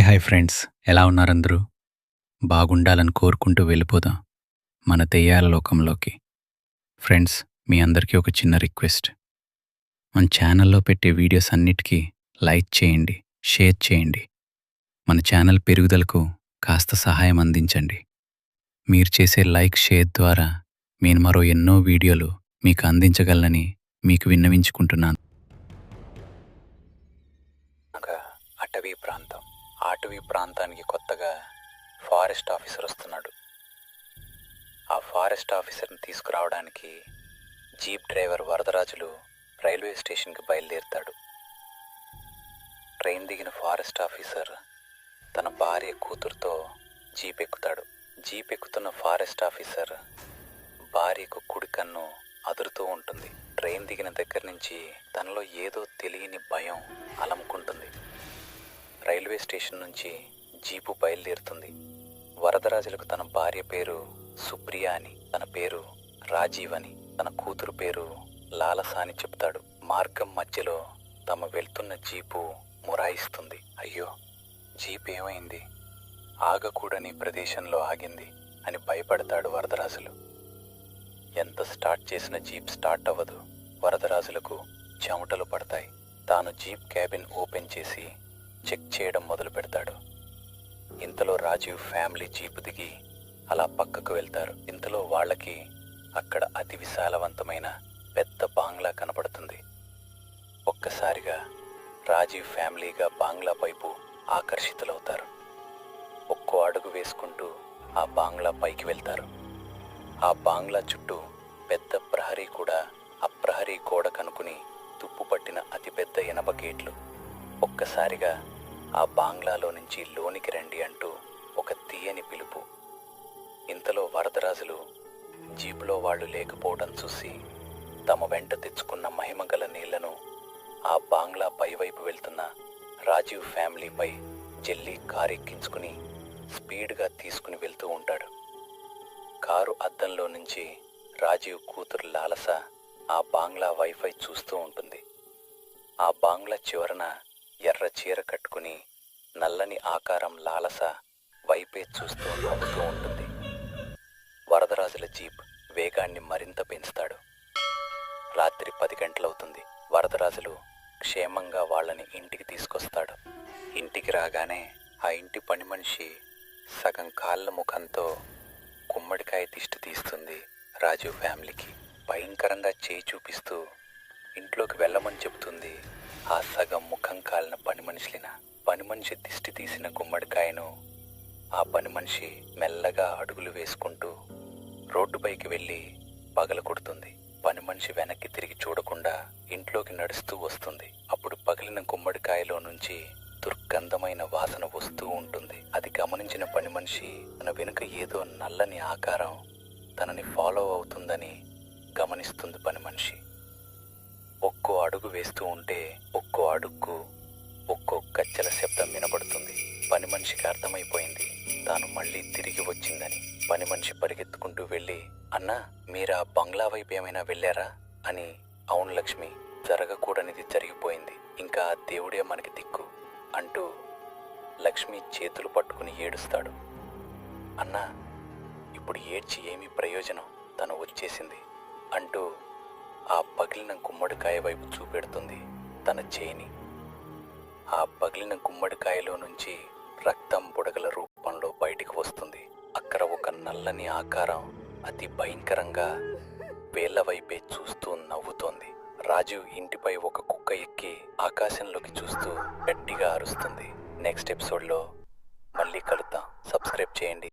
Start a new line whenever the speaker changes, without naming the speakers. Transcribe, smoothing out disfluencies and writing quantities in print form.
Hi friends, ఎలా ఉన్నారందరూ? బాగుండాలని కోరుకుంటూ వెళ్ళిపోదాం మన దెయ్యాల లోకంలోకి. ఫ్రెండ్స్, మీ అందరికీ ఒక చిన్న రిక్వెస్ట్. మన ఛానల్లో పెట్టే వీడియోస్ అన్నిటికీ లైక్ చేయండి, షేర్ చేయండి. మన ఛానల్ పెరుగుదలకు కాస్త సహాయం అందించండి. మీరు చేసే లైక్, షేర్ ద్వారా నేను మరో ఎన్నో వీడియోలు మీకు అందించగలనని మీకు విన్నవించుకుంటున్నాను. ఒక అటవీ ప్రాంతం. ఆ అటవీ ప్రాంతానికి కొత్తగా ఫారెస్ట్ ఆఫీసర్ వస్తున్నాడు. ఆ ఫారెస్ట్ ఆఫీసర్ని తీసుకురావడానికి జీప్ డ్రైవర్ వరదరాజులు రైల్వే స్టేషన్కి బయలుదేరుతాడు. ట్రైన్ దిగిన ఫారెస్ట్ ఆఫీసర్ తన భార్య కూతురుతో జీప్ ఎక్కుతాడు. జీప్ ఎక్కుతున్న ఫారెస్ట్ ఆఫీసర్ భార్యకు కుడి కన్ను అదురుతూ ఉంటుంది. ట్రైన్ దిగిన దగ్గర నుంచి తనలో ఏదో తెలియని భయం అలముకుంటుంది. రైల్వే స్టేషన్ నుంచి జీపు బయలుదేరుతుంది. వరదరాజులకు తన భార్య పేరు సుప్రియ అని, తన పేరు రాజీవ్ అని, తన కూతురు పేరు లాలస అని చెప్తాడు. మార్గం మధ్యలో తమ వెళ్తున్న జీపు మొరాయిస్తుంది. అయ్యో, జీప్ ఏమైంది? ఆగకూడని ప్రదేశంలో ఆగింది అని భయపడతాడు వరదరాజులు. ఎంత స్టార్ట్ చేసిన జీప్ స్టార్ట్ అవ్వదు. వరదరాజులకు చెమటలు పడతాయి. తాను జీప్ క్యాబిన్ ఓపెన్ చేసి చెక్ చేయడం మొదలు పెడతాడు. ఇంతలో రాజీవ్ ఫ్యామిలీ జీపు దిగి అలా పక్కకు వెళ్తారు. ఇంతలో వాళ్ళకి అక్కడ అతి విశాలవంతమైన పెద్ద బాంగ్లా కనపడుతుంది. ఒక్కసారిగా రాజీవ్ ఫ్యామిలీగా బాంగ్లా వైపు ఆకర్షితులవుతారు. ఒక్కో అడుగు వేసుకుంటూ ఆ బాంగ్లా పైకి వెళ్తారు. ఆ బాంగ్లా చుట్టూ పెద్ద ప్రహరీ కూడా, ఆ ప్రహరీ గోడ కనుకుని తుప్పు పట్టిన అతిపెద్ద ఇనప గేట్లు. ఒక్కసారిగా ఆ బాంగ్లాలో నుంచి లోనికి రండి అంటూ ఒక తీయని పిలుపు. ఇంతలో వరదరాజులు జీపులో వాళ్ళు లేకపోవడం చూసి తమ వెంట తెచ్చుకున్న మహిమగల నీళ్లను ఆ బాంగ్లా పైవైపు వెళ్తున్న రాజీవ్ ఫ్యామిలీపై జల్లి కారు ఎక్కించుకుని స్పీడ్గా తీసుకుని వెళ్తూ ఉంటాడు. కారు అద్దంలో నుంచి రాజీవ్ కూతురు లాలస ఆ బాంగ్లా వైఫై చూస్తూ ఉంటుంది. ఆ బాంగ్లా చివరన ఎర్ర చీర కట్టుకుని నల్లని ఆకారం లాలస వైపే చూస్తూ నవ్వుతూ ఉంటుంది. వరదరాజుల జీప్ వేగాన్ని మరింత పెంచుతాడు. రాత్రి 10 గంటలవుతుంది. వరదరాజులు క్షేమంగా వాళ్ళని ఇంటికి తీసుకొస్తాడు. ఇంటికి రాగానే ఆ ఇంటి పని మనిషి సగం కాళ్ళ ముఖంతో గుమ్మడికాయ దిష్టి తీస్తుంది రాజీవ్ ఫ్యామిలీకి. భయంకరంగా చేయి చూపిస్తూ ఇంట్లోకి వెళ్ళమని చెబుతుంది. ఆ సగం ముఖం కాలిన పని మనిషిలిన పని మనిషి దిష్టి తీసిన గుమ్మడికాయను ఆ పని మనిషి మెల్లగా అడుగులు వేసుకుంటూ రోడ్డుపైకి వెళ్ళి పగల కొడుతుంది. పని మనిషి వెనక్కి తిరిగి చూడకుండా ఇంట్లోకి నడుస్తూ వస్తుంది. అప్పుడు పగిలిన గుమ్మడికాయలో నుంచి దుర్గంధమైన వాసన వస్తూ ఉంటుంది. అది గమనించిన పని మనిషి తన వెనుక ఏదో నల్లని ఆకారం తనని ఫాలో అవుతుందని గమనిస్తుంది. పని మనిషి ఒక్కో అడుగు వేస్తూ ఉంటే ఒక్కో అడుగుకు ఒక్కో గజ్జల శబ్దం వినబడుతుంది. పని మనిషికి అర్థమైపోయింది తాను మళ్ళీ తిరిగి వచ్చిందని. పని మనిషి పరిగెత్తుకుంటూ వెళ్ళి, అన్నా, మీరు ఆ బంగ్లా వైపు ఏమైనా వెళ్ళారా అని. అవును లక్ష్మి, జరగకూడనిది జరిగిపోయింది, ఇంకా ఆ దేవుడే మనకి దిక్కు అంటూ లక్ష్మి చేతులు పట్టుకుని ఏడుస్తాడు. అన్నా, ఇప్పుడు ఏడ్చి ఏమీ ప్రయోజనం, తను వచ్చేసింది అంటూ ఆ పగిలిన గుమ్మడికాయ వైపు చూపెడుతుంది తన చేయిని. ఆ పగిలిన గుమ్మడికాయలో నుంచి రక్తం బుడగల రూపంలో బయటికి వస్తుంది. అక్కడ ఒక నల్లని ఆకారం అతి భయంకరంగా వేళ్ల వైపే చూస్తూ నవ్వుతోంది. రాజు ఇంటిపై ఒక కుక్క ఎక్కి ఆకాశంలోకి చూస్తూ గట్టిగా అరుస్తుంది. నెక్స్ట్ ఎపిసోడ్లో మళ్ళీ కలుద్దాం. సబ్స్క్రైబ్ చేయండి.